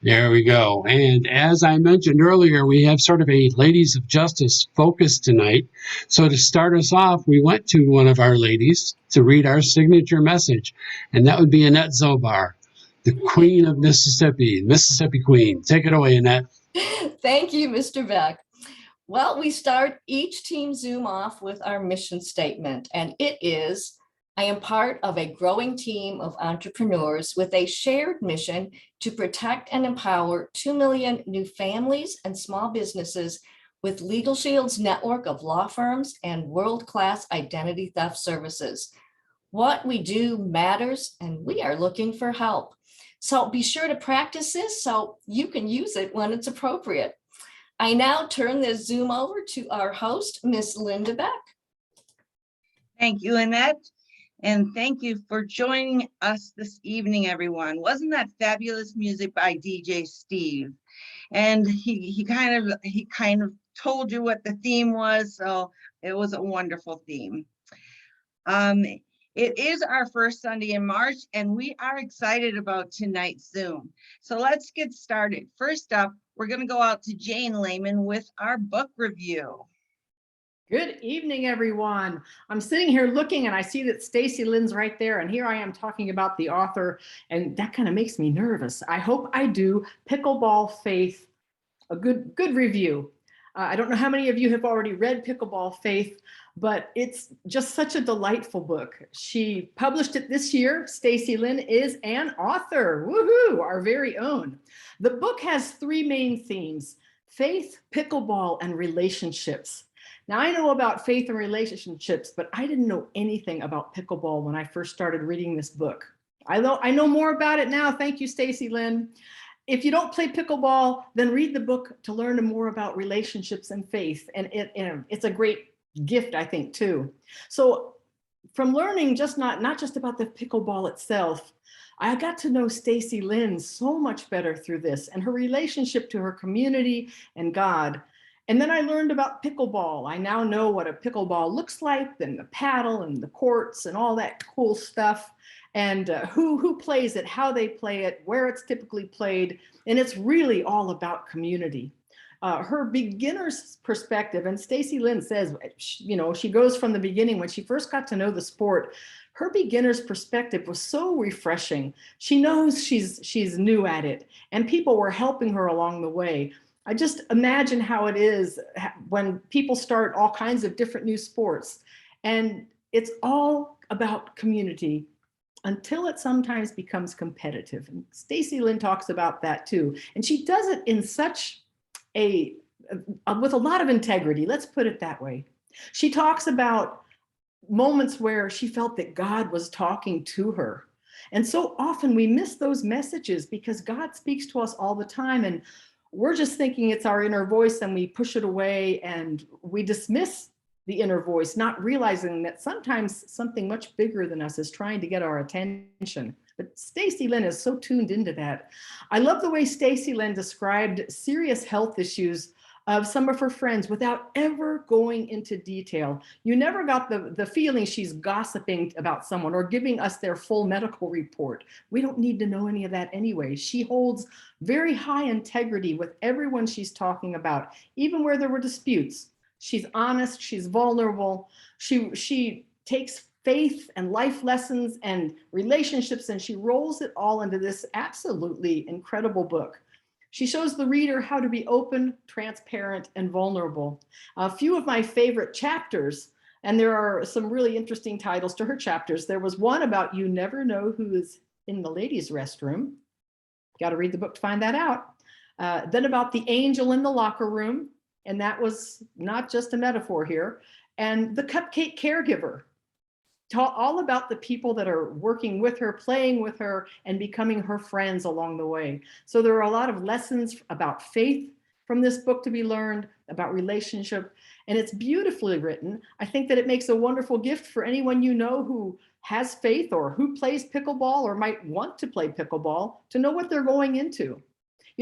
There we go. And as I mentioned earlier, we have sort of a Ladies of Justice focus tonight. So to start us off, we went to one of our ladies to read our signature message, and that would be Annette Szobar, the Queen of Mississippi, Mississippi Queen. Take it away, Annette. Thank you, Mr. Beck. Well, we start each team Zoom off with our mission statement, and it is, I am part of a growing team of entrepreneurs with a shared mission to protect and empower 2 million new families and small businesses with Legal Shield's network of law firms and world-class identity theft services. What we do matters, and we are looking for help. So be sure to practice this so you can use it when it's appropriate. I now turn this Zoom over to our host, Miss Linda Beck. Thank you, Annette. And thank you for joining us this evening, everyone. Wasn't that fabulous music by DJ Steve? And he kind of told you what the theme was, so it was a wonderful theme. It is our first Sunday in March, and we are excited about tonight's Zoom. So let's get started. First up, we're going to go out to Jane Lehman with our book review. Good evening, everyone. I'm sitting here looking and I see that Stacy Lynn's right there, and here I am talking about the author, and that kind of makes me nervous. I hope I do Pickleball Faith a good review. I don't know how many of you have already read Pickleball Faith, but it's just such a delightful book. She published it this year. Stacy Lynn is an author, woohoo, our very own. The book has three main themes: faith, pickleball, and relationships. Now, I know about faith and relationships, but I didn't know anything about pickleball when I first started reading this book. I know more about it now. Thank you, Stacy Lynn. If you don't play pickleball, then read the book to learn more about relationships and faith. And it's a great gift, I think, too. So from learning not just about the pickleball itself, I got to know Stacy Lynn so much better through this and her relationship to her community and God. And then I learned about pickleball. I now know what a pickleball looks like, and the paddle and the courts and all that cool stuff, and who plays it, how they play it, where it's typically played. And it's really all about community. Her beginner's perspective, and Stacy Lynn says, she goes from the beginning when she first got to know the sport. Her beginner's perspective was so refreshing. She knows she's new at it, and people were helping her along the way. I just imagine how it is when people start all kinds of different new sports, and it's all about community until it sometimes becomes competitive. And Stacy Lynn talks about that too. And she does it in such with a lot of integrity. Let's put it that way. She talks about moments where she felt that God was talking to her. And so often we miss those messages because God speaks to us all the time, and we're just thinking it's our inner voice, and we push it away and we dismiss the inner voice, not realizing that sometimes something much bigger than us is trying to get our attention. But Stacy Lynn is so tuned into that. I love the way Stacy Lynn described serious health issues of some of her friends without ever going into detail. You never got the feeling she's gossiping about someone or giving us their full medical report. We don't need to know any of that anyway. She holds very high integrity with everyone she's talking about, even where there were disputes. She's honest, she's vulnerable. She takes faith and life lessons and relationships, and she rolls it all into this absolutely incredible book. She shows the reader how to be open, transparent, and vulnerable. A few of my favorite chapters, and there are some really interesting titles to her chapters. There was one about you never know who is in the ladies' restroom. Got to read the book to find that out. Then about the angel in the locker room, and that was not just a metaphor here. And the cupcake caregiver. All about the people that are working with her, playing with her, and becoming her friends along the way. So there are a lot of lessons about faith from this book to be learned, about relationship, and it's beautifully written. I think that it makes a wonderful gift for anyone you know who has faith or who plays pickleball or might want to play pickleball to know what they're going into.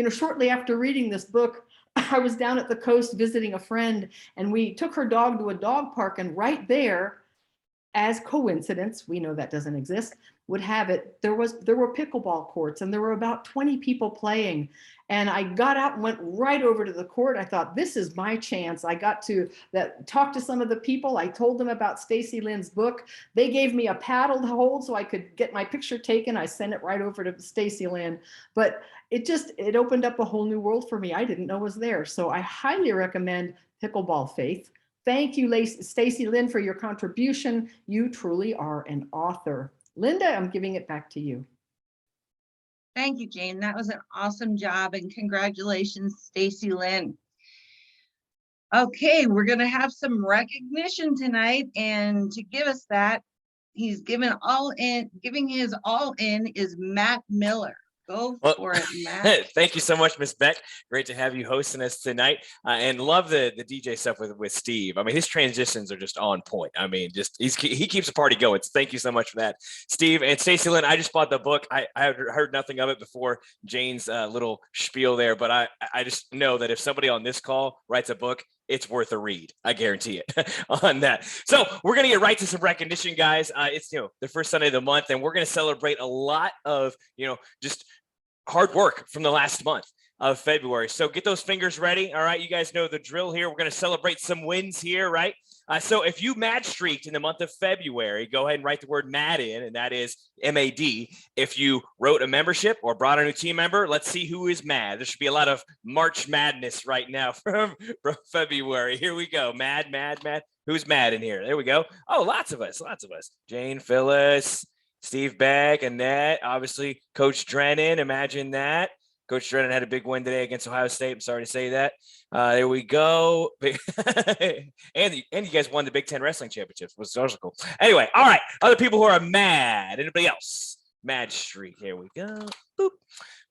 Shortly after reading this book, I was down at the coast visiting a friend, and we took her dog to a dog park, and right there, as coincidence, we know that doesn't exist, would have it, there were pickleball courts and there were about 20 people playing. And I got out and went right over to the court. I thought, this is my chance. I got to talk to some of the people. I told them about Stacy Lynn's book. They gave me a paddle to hold so I could get my picture taken. I sent it right over to Stacy Lynn. But it opened up a whole new world for me. I didn't know was there. So I highly recommend Pickleball Faith. Thank you, Stacy Lynn, for your contribution. You truly are an author. Linda, I'm giving it back to you. Thank you, Jane. That was an awesome job, and congratulations, Stacy Lynn. Okay, we're going to have some recognition tonight, and to give us that, he's giving his all in is Matt Miller. Go for it, Matt. Thank you so much, Miss Beck. Great to have you hosting us tonight, and love the DJ stuff with Steve. I mean, his transitions are just on point. I mean, he keeps the party going. So thank you so much for that, Steve. And Stacy Lynn, I just bought the book. I heard nothing of it before Jane's little spiel there, but I just know that if somebody on this call writes a book, it's worth a read. I guarantee it on that. So we're going to get right to some recognition, guys. It's, the first Sunday of the month, and we're going to celebrate a lot of, just hard work from the last month of February. So get those fingers ready. All right. You guys know the drill here. We're going to celebrate some wins here, right? So if you mad streaked in the month of February, go ahead and write the word mad in, and that is MAD. If you wrote a membership or brought a new team member, let's see who is mad. There should be a lot of March madness right now from February. Here we go. Mad. Who's mad in here? There we go. Oh, lots of us. Jane, Phyllis, Steve, Beck, Annette, obviously Coach Drennan. Imagine that. Coach Drennan had a big win today against Ohio State. I'm sorry to say that. There we go. and you guys won the Big Ten Wrestling Championships, which is also cool. Anyway, all right. Other people who are mad. Anybody else? Mad streak. Here we go. Boop.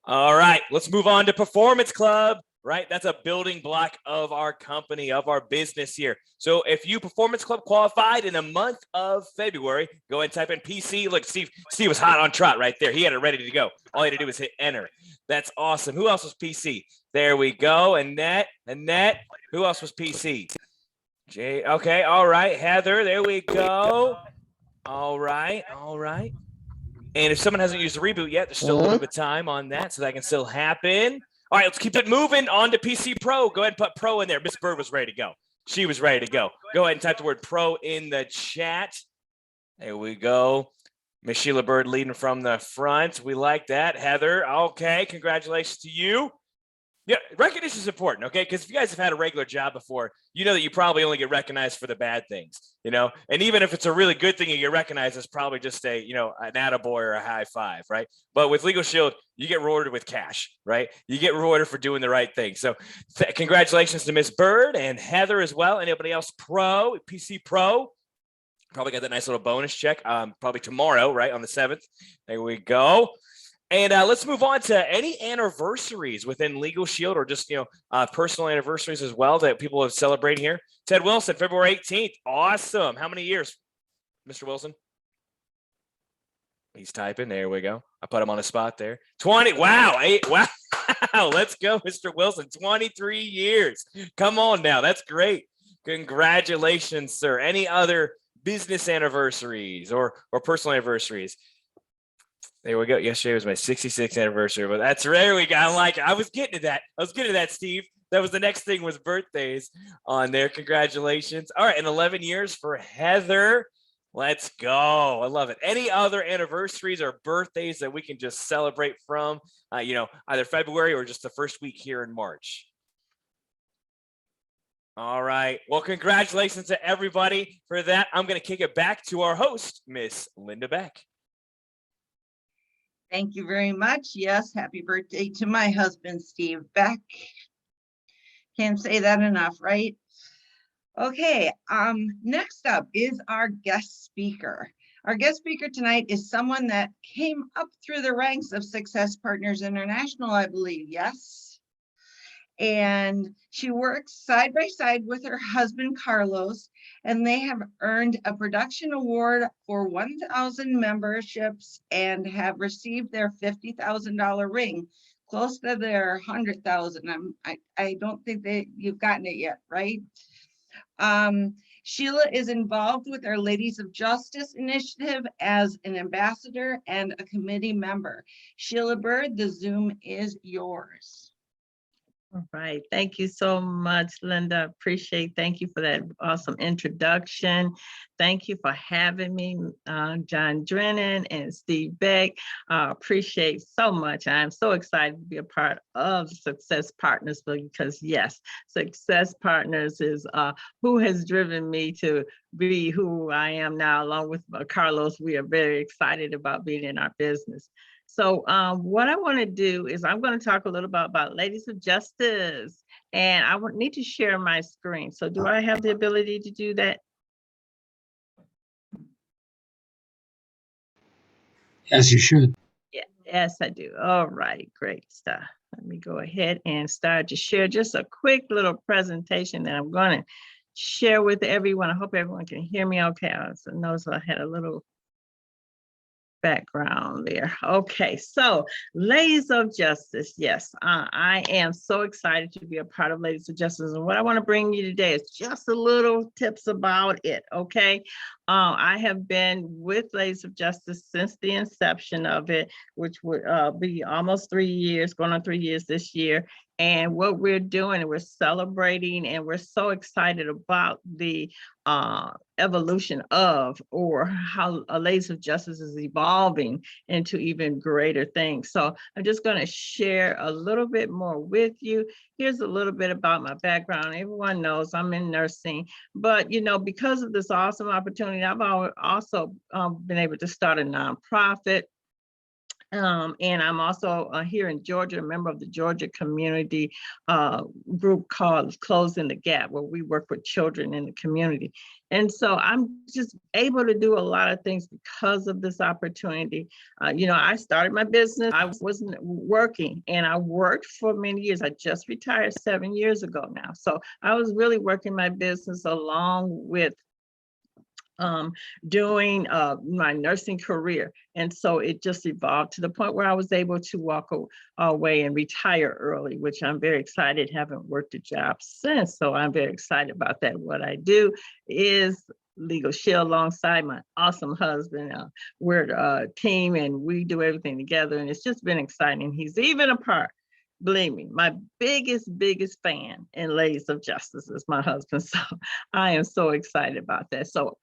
All right. Let's move on to Performance Club. Right? That's a building block of our company, of our business here. So if you Performance Club qualified in the month of February, go ahead and type in PC. Look, Steve was hot on trot right there. He had it ready to go. All he had to do was hit enter. That's awesome. Who else was PC? There we go. Annette. Who else was PC? Jay. Okay. All right. Heather. There we go. All right. And if someone hasn't used the reboot yet, there's still a little bit of time on that, so that can still happen. All right, let's keep it moving on to PC Pro. Go ahead and put Pro in there. Miss Byrd was ready to go. She was ready to go. Go ahead and type the word Pro in the chat. There we go. Miss Sheila Byrd leading from the front. We like that. Heather, okay, congratulations to you. Yeah, recognition is important, okay? Because if you guys have had a regular job before, you know that you probably only get recognized for the bad things, And even if it's a really good thing you get recognized, it's probably just an attaboy or a high five, right? But with Legal Shield, you get rewarded with cash, right? You get rewarded for doing the right thing. So congratulations to Miss Byrd and Heather as well. Anybody else PC Pro? Probably got that nice little bonus check probably tomorrow, right, on the 7th. There we go. And let's move on to any anniversaries within Legal Shield, or just, personal anniversaries as well that people have celebrated here. Ted Wilson, February 18th. Awesome. How many years, Mr. Wilson? He's typing. There we go. I put him on the spot there. 20. Wow. Wow. Let's go, Mr. Wilson. 23 years. Come on now. That's great. Congratulations, sir. Any other business anniversaries or personal anniversaries? There we go. Yesterday was my 66th anniversary, but that's there we go. I like it. I was getting to that, Steve. That was the next thing, was birthdays on there. Congratulations. All right, and 11 years for Heather. Let's go. I love it. Any other anniversaries or birthdays that we can just celebrate from, either February or just the first week here in March? All right. Well, congratulations to everybody for that. I'm going to kick it back to our host, Miss Linda Beck. Thank you very much. Yes, happy birthday to my husband, Steve Beck. Can't say that enough, right? Okay, next up is our guest speaker. Our guest speaker tonight is someone that came up through the ranks of Success Partners International, I believe, yes. And she works side by side with her husband, Carlos, and they have earned a production award for 1,000 memberships and have received their $50,000 ring, close to their 100,000. I don't think you've gotten it yet, right? Sheila is involved with our Ladies of Justice initiative as an ambassador and a committee member. Sheila Byrd, the Zoom is yours. All right. Thank you so much, Linda. Thank you for that awesome introduction. Thank you for having me, John Drennan and Steve Beck. Appreciate so much. I'm so excited to be a part of Success Partners because yes, Success Partners is who has driven me to be who I am now, along with Carlos. We are very excited about being in our business. So what I want to do is I'm going to talk a little bit about Ladies of Justice, and I need to share my screen. So do I have the ability to do that? Yes, you should. Yeah, yes, I do. All right, great stuff. Let me go ahead and start to share just a quick little presentation that I'm going to share with everyone. I hope everyone can hear me okay. I noticed I had a little background there. Okay, so Ladies of Justice, yes, I am so excited to be a part of Ladies of Justice, and what I want to bring you today is just a little tips about it. Okay, I have been with Ladies of Justice since the inception of it, which would be almost 3 years, going on 3 years this year. And what we're doing, we're celebrating, and we're so excited about the evolution of, or how Ladies of Justice is evolving into even greater things. So I'm just going to share a little bit more with you. Here's a little bit about my background. Everyone knows I'm in nursing, but you know, because of this awesome opportunity, I've also been able to start a nonprofit. And I'm also here in Georgia, a member of the Georgia community group called Closing the Gap, where we work with children in the community. And so I'm just able to do a lot of things because of this opportunity. You know, I started my business. I wasn't working, and I worked for many years. I just retired 7 years ago now. So I was really working my business along with doing my nursing career. And so it just evolved to the point where I was able to walk away and retire early, which I'm very excited. Haven't worked a job since, so I'm very excited about that. What I do is Legal Shield alongside my awesome husband. We're a team and we do everything together, and it's just been exciting. He's even a part. Believe me, my biggest fan in Ladies of Justice is my husband. So I am so excited about that. So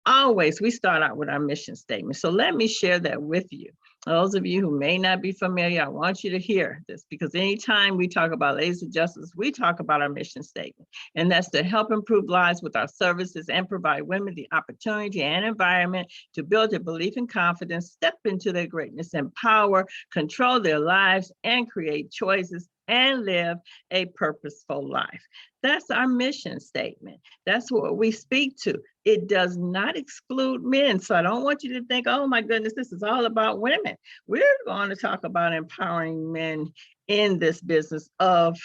always, we start out with our mission statement. So let me share that with you. Those of you who may not be familiar, I want you to hear this, because anytime we talk about Ladies of Justice, we talk about our mission statement. And that's to help improve lives with our services and provide women the opportunity and environment to build their belief and confidence, step into their greatness, empower, control their lives, and create choices and live a purposeful life. That's our mission statement. That's what we speak to. It does not exclude men. So I don't want you to think, oh my goodness, this is all about women. We're going to talk about empowering men in this business of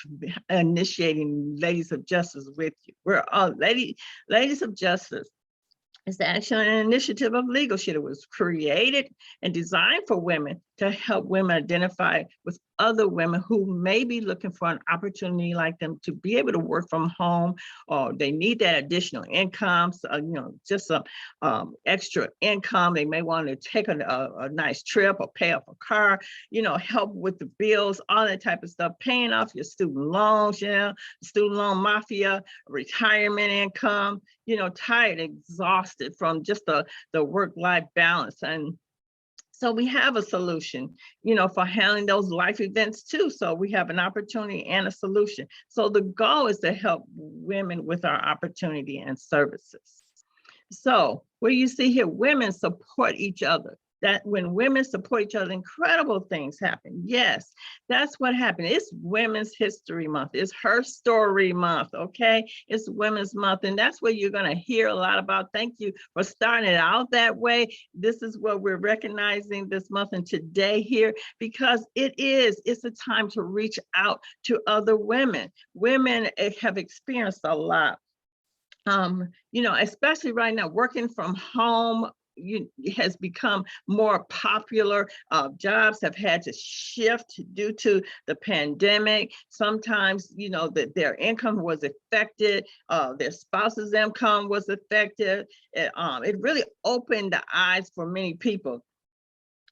initiating Ladies of Justice with you. We're all Ladies of Justice. It's actually an initiative of Legal Shield. It was created and designed for women to help women identify with other women who may be looking for an opportunity like them to be able to work from home, or they need that additional income, so, you know, just some extra income. They may want to take a nice trip or pay off a car, you know, help with the bills, all that type of stuff, paying off your student loans, you know, student loan mafia, retirement income, you know, tired, exhausted from just the work-life balance. And so we have a solution, you know, for handling those life events too. So we have an opportunity and a solution. So the goal is to help women with our opportunity and services. So what you see here, women support each other. That when women support each other, incredible things happen. Yes, that's what happened. It's Women's History Month. It's Her Story Month, okay? It's Women's Month, and that's what you're gonna hear a lot about. Thank you for starting it out that way. This is what we're recognizing this month and today here, because it's a time to reach out to other women. Women have experienced a lot. You know, especially right now, working from home, has become more popular. Jobs have had to shift due to the pandemic. Sometimes, that their income was affected, their spouse's income was affected. It really opened the eyes for many people.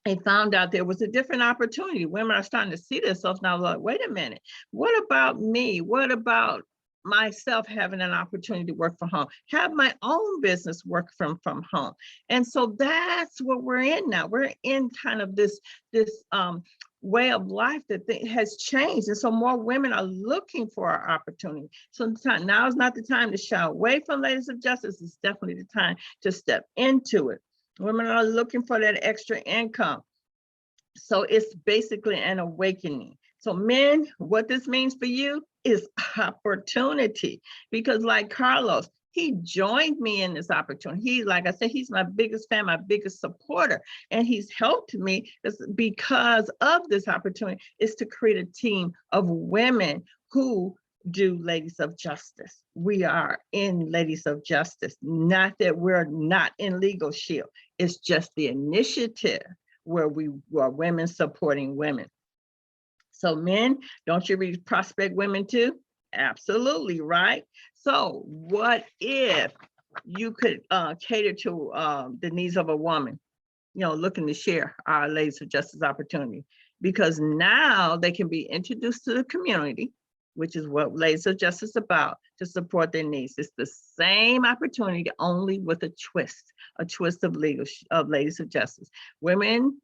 They found out there was a different opportunity. Women are starting to see themselves now, like, wait a minute, what about me? What about myself having an opportunity to work from home, have my own business work from home? And so that's what we're in now. We're in kind of this way of life that has changed. And so more women are looking for our opportunity. So now is not the time to shy away from Ladies of Justice. It's definitely the time to step into it. Women are looking for that extra income. So it's basically an awakening. So men, what this means for you is opportunity, because like Carlos, he joined me in this opportunity. Like I said, he's my biggest fan, my biggest supporter, and he's helped me because of this opportunity is to create a team of women who do Ladies of Justice. We are in Ladies of Justice, not that we're not in Legal Shield. It's just the initiative where we are women supporting women. So men, don't you prospect women too? Absolutely, right? So what if you could cater to the needs of a woman, looking to share our Ladies of Justice opportunity? Because now they can be introduced to the community, which is what Ladies of Justice is about, to support their needs. It's the same opportunity, only with a twist of Ladies of Justice. Women,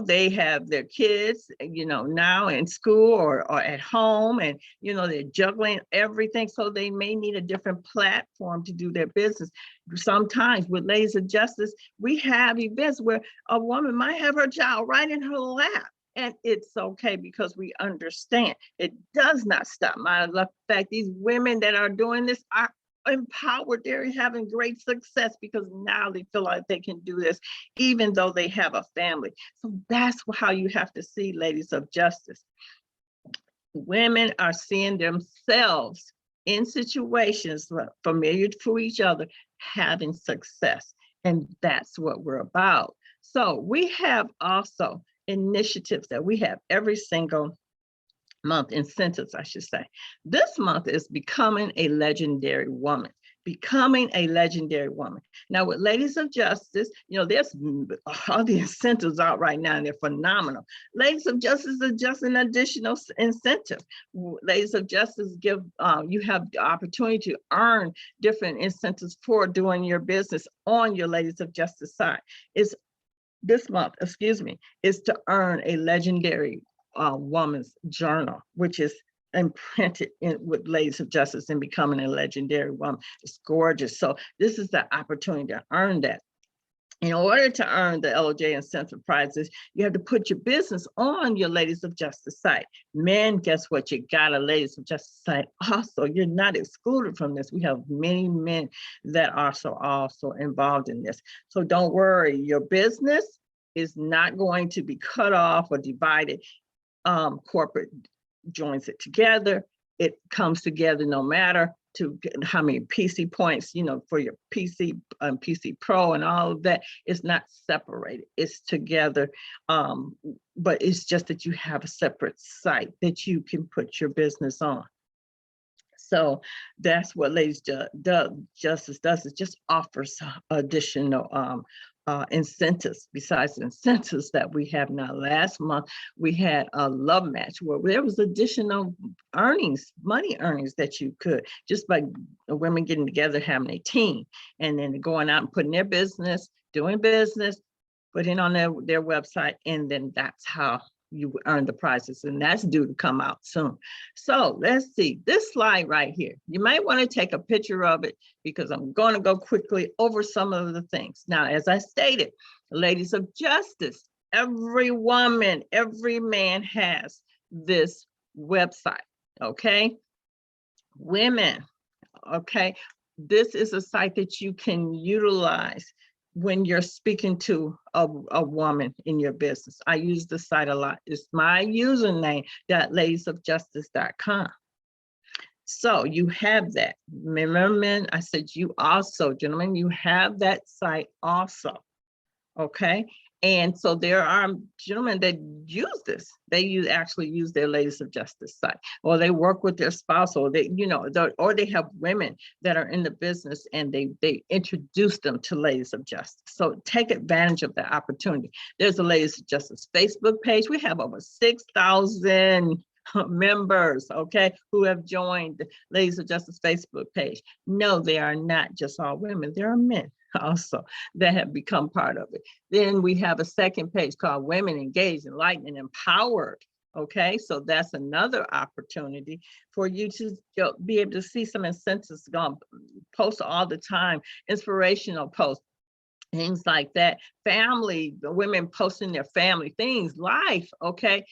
they have their kids, now in school or at home, and, they're juggling everything. So they may need a different platform to do their business. Sometimes with Ladies of Justice, we have events where a woman might have her child right in her lap. And it's okay, because we understand it does not stop. Matter of fact, these women that are doing this are empowered. They're having great success because now they feel like they can do this, even though they have a family. So that's how you have to see Ladies of Justice. Women are seeing themselves in situations familiar to each other, having success. And that's what we're about. So we have also initiatives that we have every single month, incentives, I should say. This month is becoming a legendary woman. Becoming a legendary woman. Now with Ladies of Justice, there's all the incentives out right now, and they're phenomenal. Ladies of Justice is just an additional incentive. Ladies of Justice give you have the opportunity to earn different incentives for doing your business on your Ladies of Justice side. This month, is to earn a legendary woman's journal, which is imprinted with Ladies of Justice and becoming a legendary woman. It's gorgeous. So this is the opportunity to earn that. In order to earn the LOJ incentive prizes, you have to put your business on your Ladies of Justice site. Men, guess what? You got a Ladies of Justice site. Also, you're not excluded from this. We have many men that are also involved in this. So don't worry, your business is not going to be cut off or divided. Corporate joins it together. It comes together no matter to how many PC points, for your PC, PC Pro and all of that. It's not separated, it's together. But it's just that you have a separate site that you can put your business on. So that's what Ladies Justice does. It just offers additional incentives besides the incentives that we have now. Last month, we had a love match where there was additional earnings, money earnings that you could, just by women getting together, having a team, and then going out and putting their business, doing business, putting on their website, and then that's how you earn the prizes, and that's due to come out soon. So let's see this slide right here. You might want to take a picture of it because I'm going to go quickly over some of the things. Now, as I stated, Ladies of Justice, every woman, every man has this website, okay? Women, okay? This is a site that you can utilize when you're speaking to a woman in your business. I use the site a lot. It's my username, ladiesofjustice.com. So you have that. Remember, men, I said you also, gentlemen, you have that site also. Okay. And so there are gentlemen that use this. They actually use their Ladies of Justice site, or they work with their spouse, or they, or they have women that are in the business and they introduce them to Ladies of Justice. So take advantage of the opportunity. There's a Ladies of Justice Facebook page. We have over 6,000 members, okay, who have joined the Ladies of Justice Facebook page. No, they are not just all women. There are men also that have become part of it. Then we have a second page called Women Engaged, Enlightened, and Empowered. Okay, so that's another opportunity for you to be able to see some incentives going, post all the time, inspirational posts, things like that. Family, the women posting their family things, life, okay,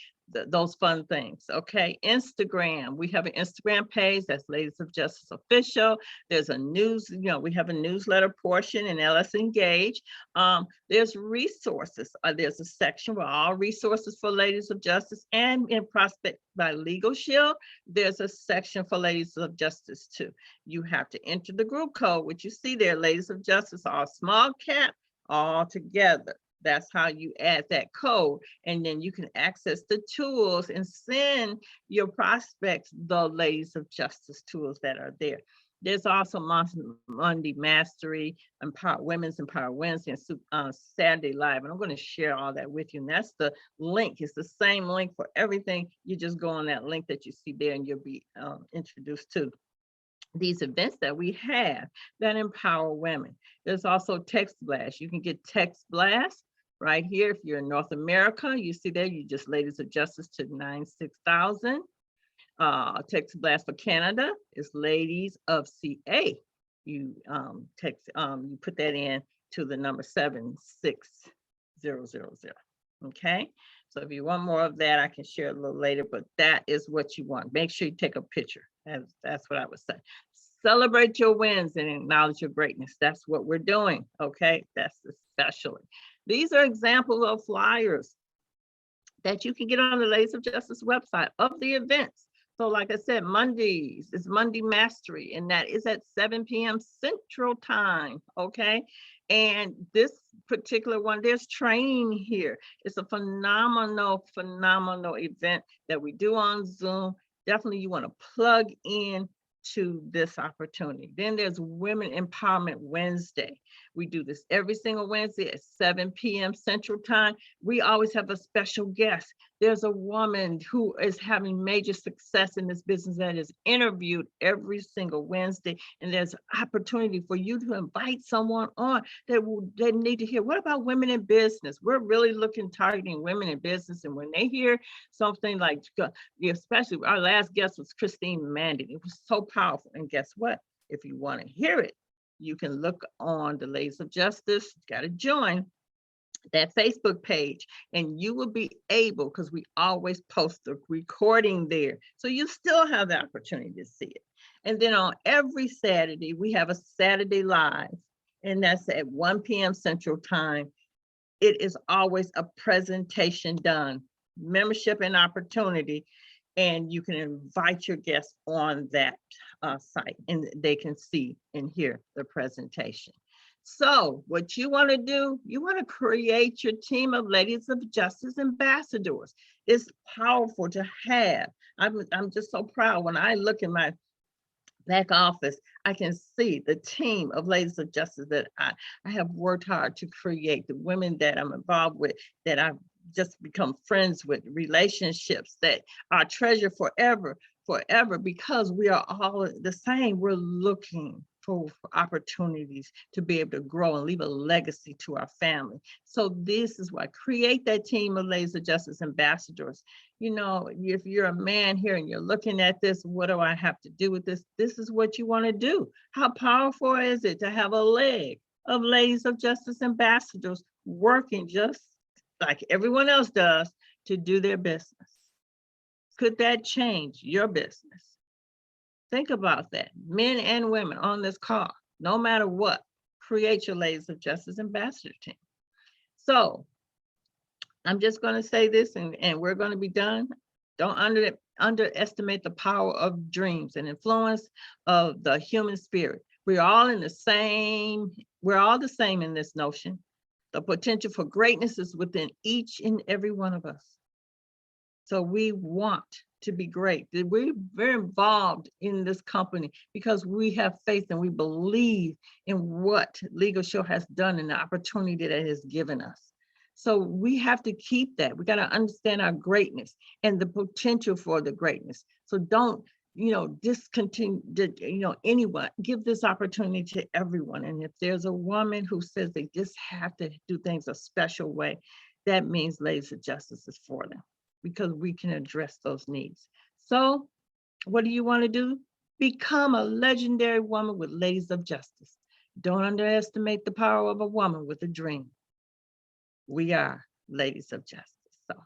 those fun things. Okay, Instagram, we have an Instagram page that's Ladies of Justice Official. There's a news, we have a newsletter portion in LS Engage. There's resources. There's a section with all resources for Ladies of Justice, and in Prospect by Legal Shield, there's a section for Ladies of Justice too. You have to enter the group code, which you see there, Ladies of Justice, all small cap, all together. That's how you add that code, and then you can access the tools and send your prospects the Ladies of Justice tools that are there. There's also Monday Mastery, Women's Empower Wednesday, and Saturday Live. And I'm going to share all that with you. And that's the link. It's the same link for everything. You just go on that link that you see there, and you'll be introduced to these events that we have that empower women. There's also Text Blast. You can get Text Blast right here. If you're in North America, you see there, you just Ladies of Justice to 96000. Text Blast for Canada is Ladies of CA. You you put that in to the number 76000. Okay, so if you want more of that, I can share a little later, but that is what you want. Make sure you take a picture. That's what I would say. Celebrate your wins and acknowledge your greatness. That's what we're doing. Okay, that's especially. These are examples of flyers that you can get on the Ladies of Justice website of the events. So like I said, Mondays is Monday Mastery, and that is at 7 p.m. Central Time, okay? And this particular one, there's training here. It's a phenomenal event that we do on Zoom. Definitely you want to plug in to this opportunity. Then there's Women Empowerment Wednesday. We do this every single Wednesday at 7 p.m. Central Time. We always have a special guest. There's a woman who is having major success in this business that is interviewed every single Wednesday. And there's opportunity for you to invite someone on that need to hear, what about women in business? We're really targeting women in business. And when they hear something like, especially our last guest was Christine Mandy. It was so powerful. And guess what? If you want to hear it, you can look on the Ladies of Justice. You got to join that Facebook page, and you will be able, because we always post the recording there, so you still have the opportunity to see it. And then on every Saturday, we have a Saturday Live, and that's at 1 p.m. Central Time. It is always a presentation done, membership and opportunity, and you can invite your guests on that site, and they can see and hear the presentation. So what you want to do, you want to create your team of Ladies of Justice ambassadors. It's powerful to have. I'm just so proud. When I look in my back office, I can see the team of Ladies of Justice that I have worked hard to create, the women that I'm involved with, that I've just become friends with, relationships that are treasured forever, because we are all the same. We're looking for opportunities to be able to grow and leave a legacy to our family. So this is why, create that team of Ladies of Justice ambassadors. You know, if you're a man here and you're looking at this, what do I have to do with this? This is what you want to do. How powerful is it to have a leg of Ladies of Justice ambassadors working just like everyone else does to do their business? Could that change your business? Think about that. Men and women on this call, no matter what, create your Ladies of Justice ambassador team. So I'm just going to say this, and we're going to be done. Don't underestimate the power of dreams and influence of the human spirit. We're all the same in this notion. The potential for greatness is within each and every one of us. So we want to be great. We're very involved in this company because we have faith and we believe in what Legal Show has done and the opportunity that it has given us. So we have to keep that. We got to understand our greatness and the potential for the greatness. So don't, discontinue, anyone. Give this opportunity to everyone. And if there's a woman who says they just have to do things a special way, that means Ladies of Justice is for them, because we can address those needs. So what do you want to do? Become a legendary woman with Ladies of Justice. Don't underestimate the power of a woman with a dream. We are Ladies of Justice. So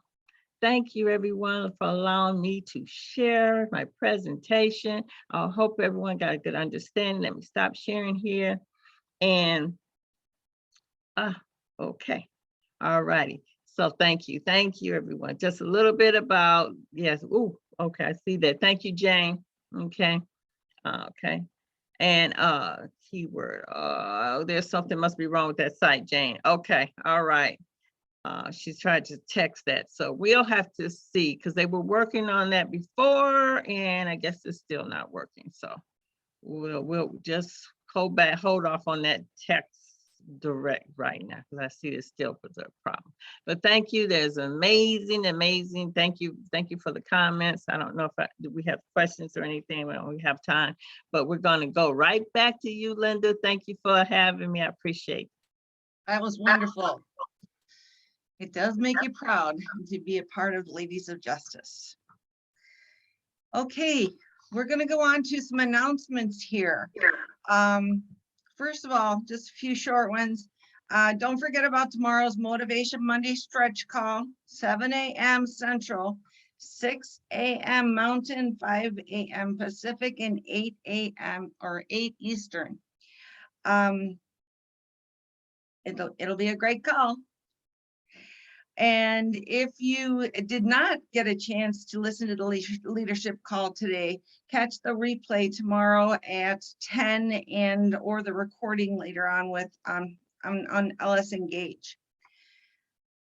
thank you everyone for allowing me to share my presentation. I hope everyone got a good understanding. Let me stop sharing here. And, okay, all righty. So thank you everyone. Just a little bit about, yes, ooh, okay, I see that. Thank you, Jane, okay, okay. And keyword, there's something must be wrong with that site, Jane. Okay, all right. She's tried to text that. So we'll have to see, because they were working on that before, and I guess it's still not working. So we'll just hold off on that text direct right now, because I see it still was a problem. But thank you. There's amazing. Thank you for the comments. I don't know if do we have questions or anything when we have time, but we're going to go right back to you, Linda. Thank you for having me. I appreciate it. That was wonderful. It does make you proud to be a part of Ladies of Justice. Okay, we're going to go on to some announcements here. First of all, just a few short ones. Don't forget about tomorrow's Motivation Monday stretch call, 7 a.m. Central, 6 a.m. Mountain, 5 a.m. Pacific, and 8 a.m. or 8 Eastern. It'll be a great call. And if you did not get a chance to listen to the leadership call today, catch the replay tomorrow at 10 and or the recording later on with on LS Engage.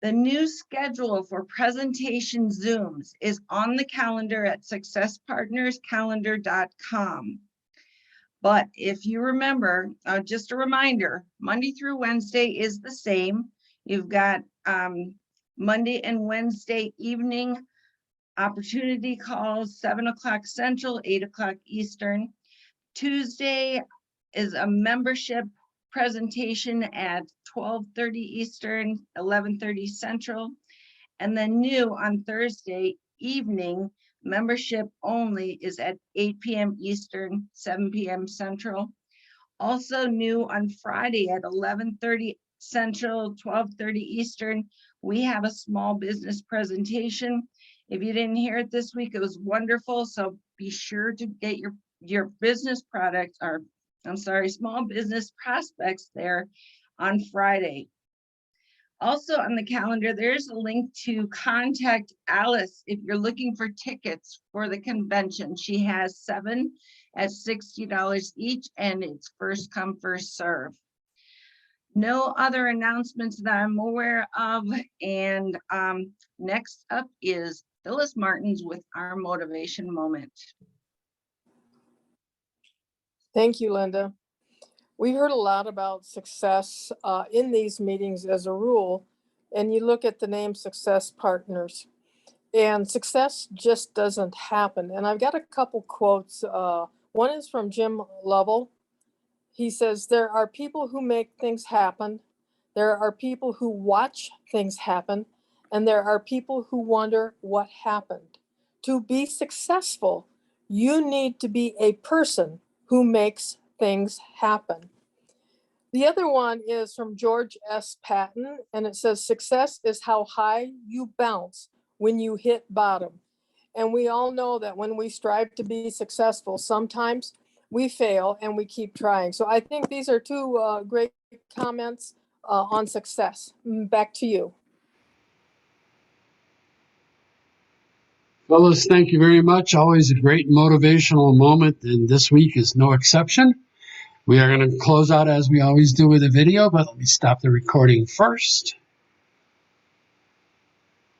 The new schedule for presentation Zooms is on the calendar at successpartnerscalendar.com. But if you remember, just a reminder, Monday through Wednesday is the same. You've got Monday and Wednesday evening opportunity calls, 7 o'clock Central, 8 o'clock Eastern. Tuesday is a membership presentation at 12:30 Eastern, 11:30 Central. And then new on Thursday evening, membership only is at 8 p.m. Eastern, 7 p.m. Central. Also new on Friday at 11:30 Central, 12:30 Eastern, we have a small business presentation. If you didn't hear it this week, it was wonderful. So be sure to get your business products, or I'm sorry, small business prospects there on Friday. Also on the calendar, there's a link to contact Alice if you're looking for tickets for the convention. She has 7 at $60 each, and it's first come, first serve. No other announcements that I'm aware of. And next up is Phyllis Martins with our motivation moment. Thank you, Linda. We heard a lot about success in these meetings as a rule, and you look at the name Success Partners, and success just doesn't happen. And I've got a couple quotes. One is from Jim Lovell. He says, there are people who make things happen. There are people who watch things happen. And there are people who wonder what happened. To be successful, you need to be a person who makes things happen. The other one is from George S. Patton, and it says, success is how high you bounce when you hit bottom. And we all know that when we strive to be successful, sometimes we fail and we keep trying. So I think these are two great comments on success. Back to you. Phyllis, thank you very much. Always a great motivational moment, and this week is no exception. We are going to close out as we always do with a video, but let me stop the recording first.